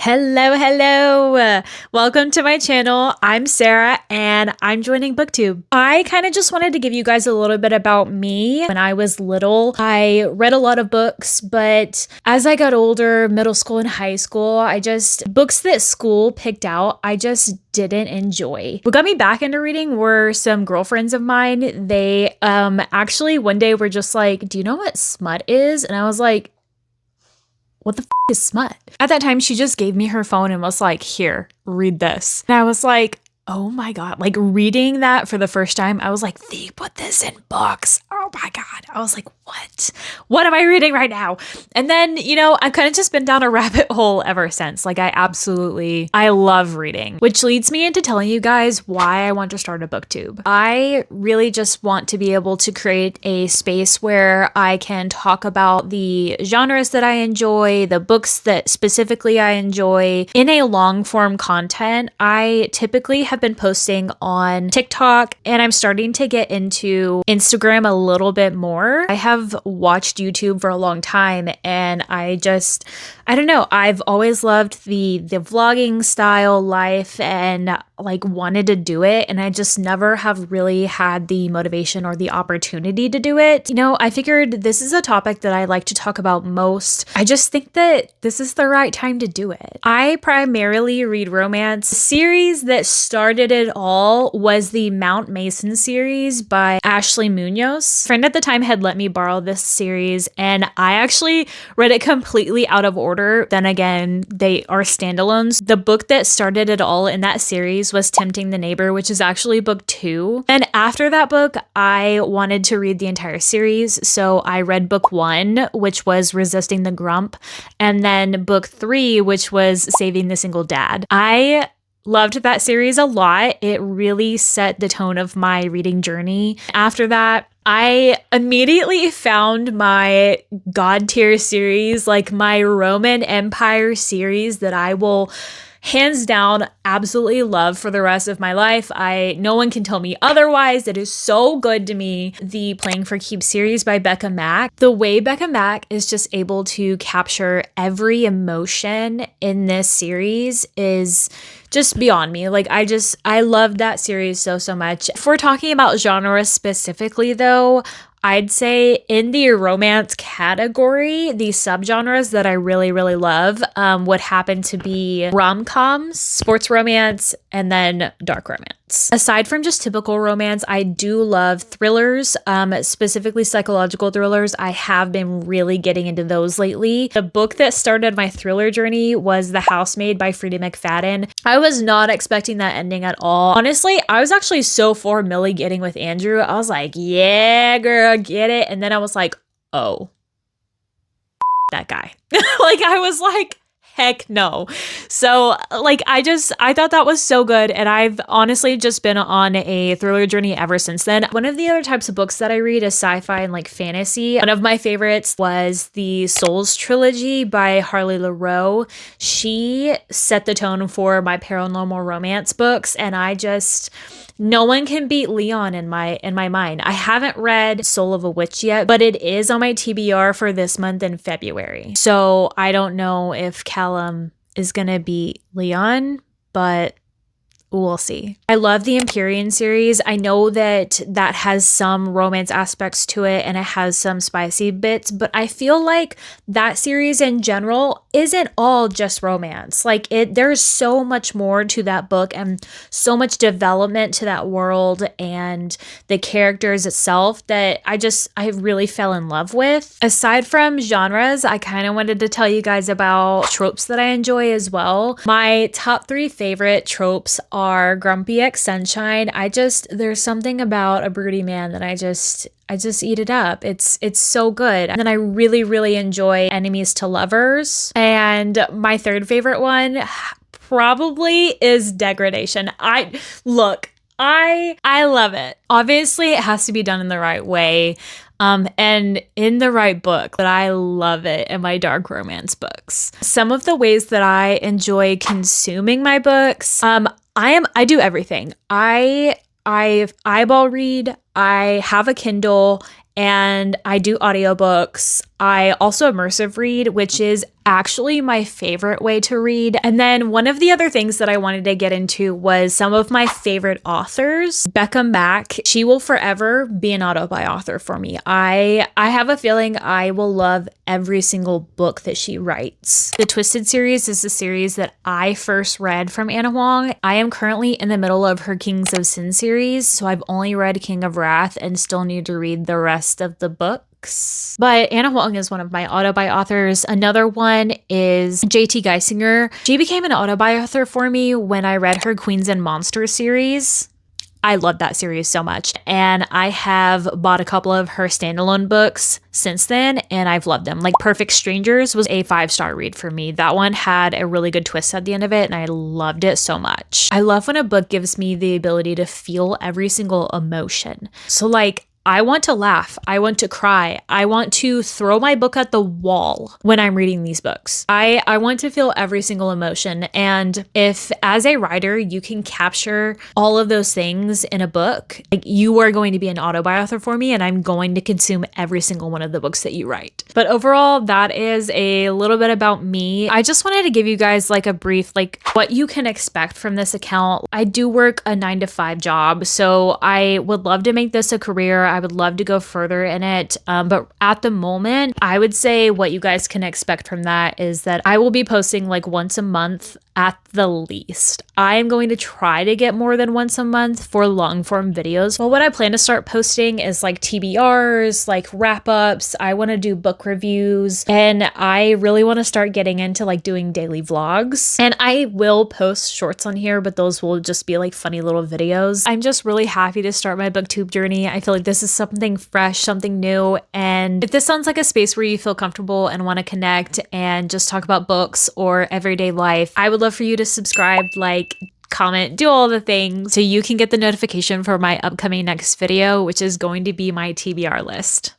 Hello. Welcome to my channel. I'm Sarah and I'm joining Booktube. I kind of just wanted to give you guys a little bit about me. When I was little, I read a lot of books, but as I got older, middle school and high school, books that school picked out, I just didn't enjoy. What got me back into reading were some girlfriends of mine. They actually one day were just like, "Do you know what smut is?" And I was like, "What the is smut?" At that time, she just gave me her phone and was like, "Here, read this." And I was like, oh my God, like reading that for the first time, I was like, they put this in books. Oh my God. I was like, what? What am I reading right now? And then, I've kind of just been down a rabbit hole ever since. Like I love reading, which leads me into telling you guys why I want to start a booktube. I really just want to be able to create a space where I can talk about the genres that I enjoy, the books that specifically I enjoy in a long form content. I typically have been posting on TikTok and I'm starting to get into Instagram a little bit more. I have watched YouTube for a long time and I don't know, I've always loved the vlogging style life and like wanted to do it, and I just never have really had the motivation or the opportunity to do it. I figured this is a topic that I like to talk about most. I just think that this is the right time to do it. I primarily read romance. The series that started it all was the Mount Mason series by Ashley Munoz. A friend at the time had let me borrow this series and I actually read it completely out of order. Then again, they are standalones. The book that started it all in that series was Tempting the Neighbor, which is actually book 2. And after that book, I wanted to read the entire series. So I read book 1, which was Resisting the Grump, and then book 3, which was Saving the Single Dad. I loved that series a lot. It really set the tone of my reading journey. After that, I immediately found my God tier series, like my Roman Empire series that I will hands down absolutely love for the rest of my life. No one can tell me otherwise. It is so good to me. The Playing for Keeps series by Becca Mack. The way Becca Mack is just able to capture every emotion in this series is just beyond me. Like I love that series so much. If we're talking about genres specifically though, I'd say in the romance category, the subgenres that I really love would happen to be rom-coms, sports romance, and then dark romance. Aside from just typical romance, I do love thrillers, specifically psychological thrillers. I have been really getting into those lately. The book that started my thriller journey was The Housemaid by Frida McFadden. I was not expecting that ending at all. Honestly, I was actually so for Millie getting with Andrew. I was like, yeah, girl, get it. And then I was like, oh, that guy. Like, I was like, heck no. So like, I thought that was so good. And I've honestly just been on a thriller journey ever since then. One of the other types of books that I read is sci-fi and like fantasy. One of my favorites was the Souls trilogy by Harley LaRoe. She set the tone for my paranormal romance books. And no one can beat Leon in my mind. I haven't read Soul of a Witch yet, but it is on my TBR for this month in February. So I don't know if Callum is gonna beat Leon, but we'll see. I love the Empyrean series. I know that has some romance aspects to it and it has some spicy bits, but I feel like that series in general isn't all just romance. Like there's so much more to that book and so much development to that world and the characters itself that I really fell in love with. Aside from genres, I kind of wanted to tell you guys about tropes that I enjoy as well. My top 3 favorite tropes are Grumpy X Sunshine. There's something about a broody man that I just eat it up. It's so good. And then I really enjoy Enemies to Lovers. And my third favorite one probably is Degradation. I love it. Obviously, it has to be done in the right way. And in the right book, but I love it in my dark romance books. Some of the ways that I enjoy consuming my books, I do everything. I eyeball read, I have a Kindle, and I do audiobooks. I also immersive read, which is actually my favorite way to read. And then one of the other things that I wanted to get into was some of my favorite authors. Becca Mack, she will forever be an auto-buy author for me. I have a feeling I will love every single book that she writes. The Twisted series is the series that I first read from Anna Huang. I am currently in the middle of her Kings of Sin series, so I've only read King of Wrath and still need to read the rest of the book. But Anna Huang is one of my auto-buy authors. Another one is JT Geisinger. She became an auto-buy author for me when I read her Queens and Monsters series. I love that series so much. And I have bought a couple of her standalone books since then, and I've loved them. Like Perfect Strangers was a 5-star read for me. That one had a really good twist at the end of it, and I loved it so much. I love when a book gives me the ability to feel every single emotion. So like, I want to laugh. I want to cry. I want to throw my book at the wall when I'm reading these books. I want to feel every single emotion. And if as a writer, you can capture all of those things in a book, like you are going to be an auto-buy author for me, and I'm going to consume every single one of the books that you write. But overall, that is a little bit about me. I just wanted to give you guys like a brief, like what you can expect from this account. I do work a 9-to-5 job, so I would love to make this a career. I would love to go further in it. But at the moment, I would say what you guys can expect from that is that I will be posting like once a month at the least. I am going to try to get more than once a month for long form videos. Well, what I plan to start posting is like TBRs, like wrap ups. I want to do book reviews, and I really want to start getting into like doing daily vlogs. And I will post shorts on here, but those will just be like funny little videos. I'm just really happy to start my booktube journey. I feel like this is something fresh, something new. And if this sounds like a space where you feel comfortable and want to connect and just talk about books or everyday life, I would love for you to subscribe, like, comment, do all the things so you can get the notification for my upcoming next video, which is going to be my TBR list.